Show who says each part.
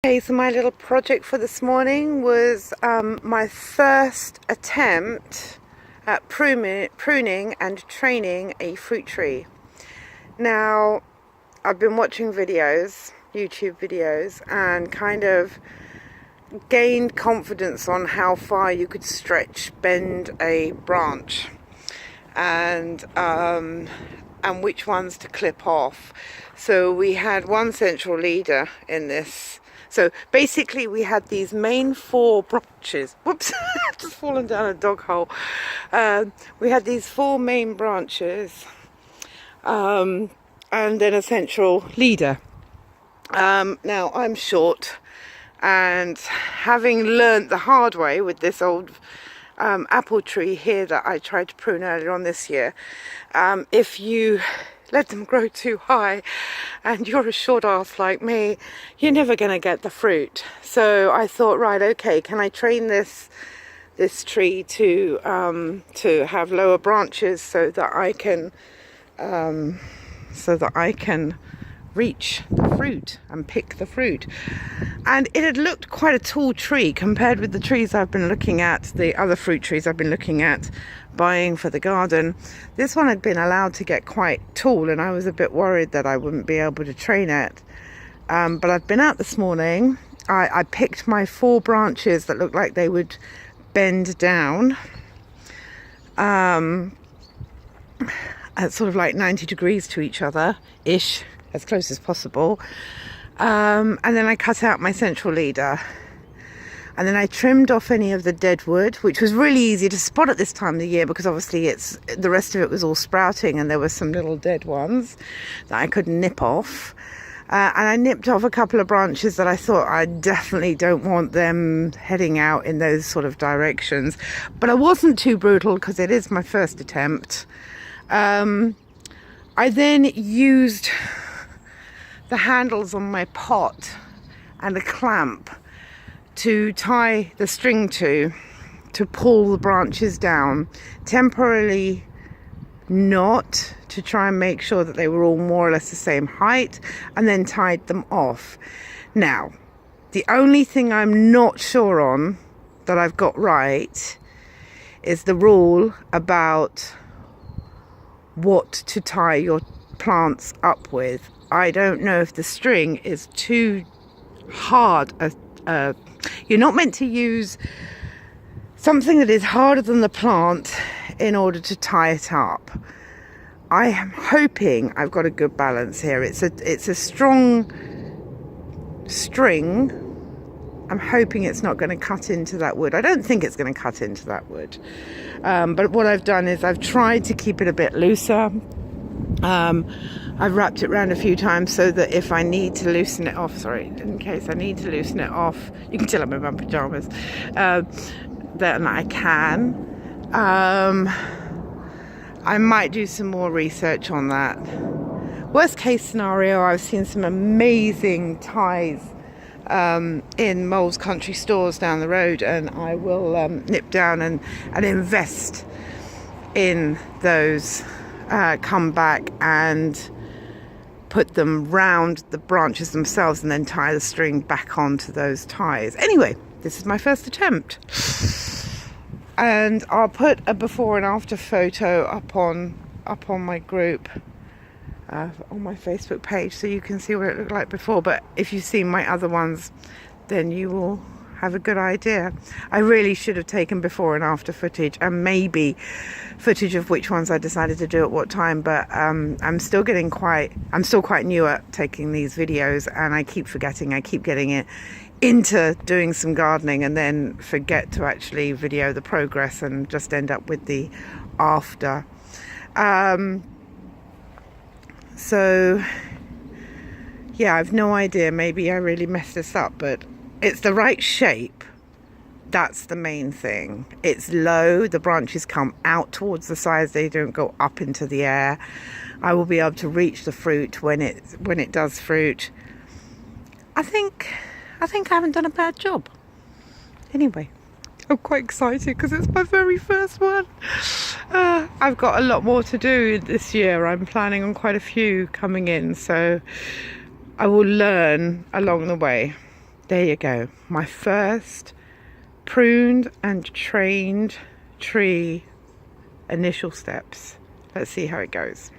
Speaker 1: Okay, so my little project for this morning was my first attempt at pruning and training a fruit tree. Now, I've been watching videos, YouTube videos, and kind of gained confidence on how far you could bend a branch, and which ones to clip off. So we had one central leader in this. So basically we had these main four branches. Whoops, I've just fallen down a dog hole. We had these four main branches, and then a central leader. Now I'm short, and having learnt the hard way with this old apple tree here that I tried to prune earlier on this year, if you let them grow too high and you're a short ass like me, you're never going to get the fruit. So I thought, right, okay, can I train this tree to have lower branches so that I can reach the fruit and pick the fruit. And it had looked quite a tall tree compared with the trees I've been looking at, the other fruit trees I've been looking at buying for the garden. This one had been allowed to get quite tall, and I was a bit worried that I wouldn't be able to train it. But I've been out this morning. I picked my four branches that looked like they would bend down at sort of like 90 degrees to each other ish, as close as possible, and then I cut out my central leader, and then I trimmed off any of the dead wood, which was really easy to spot at this time of the year because obviously the rest of it was all sprouting and there were some little dead ones that I could nip off, and I nipped off a couple of branches that I thought I definitely don't want them heading out in those sort of directions, but I wasn't too brutal because it is my first attempt. I then used the handles on my pot and a clamp to tie the string to pull the branches down, temporarily not, to try and make sure that they were all more or less the same height, and then tied them off. Now, the only thing I'm not sure on that I've got right is the rule about what to tie your plants up with. I don't know if the string is too hard. You're not meant to use something that is harder than the plant in order to tie it up. I am hoping I've got a good balance here. It's a strong string. I'm hoping it's not going to cut into that wood. I don't think it's going to cut into that wood. But what I've done is I've tried to keep it a bit looser. I've wrapped it around a few times so that if I need to loosen it off, in case I need to loosen it off, you can tell I'm in my pajamas, then I can. I might do some more research on that. Worst case scenario, I've seen some amazing ties in Mole's Country Stores down the road, and I will nip down and invest in those, come back and put them round the branches themselves and then tie the string back onto those ties. Anyway, this is my first attempt, and I'll put a before and after photo up on my group, on my Facebook page, so you can see what it looked like before. But if you've seen my other ones, then you will have a good idea. I really should have taken before and after footage, and maybe footage of which ones I decided to do at what time, but I'm still quite new at taking these videos, and I keep forgetting. I keep getting it into doing some gardening and then forget to actually video the progress and just end up with the after. So yeah, I've no idea, maybe I really messed this up, but it's the right shape. That's the main thing. It's low, the branches come out towards the sides, they don't go up into the air. I will be able to reach the fruit when it does fruit. I think I haven't done a bad job. Anyway, I'm quite excited because it's my very first one. I've got a lot more to do this year. I'm planning on quite a few coming in, so I will learn along the way. there you go. My first pruned and trained tree initial steps. Let's see how it goes.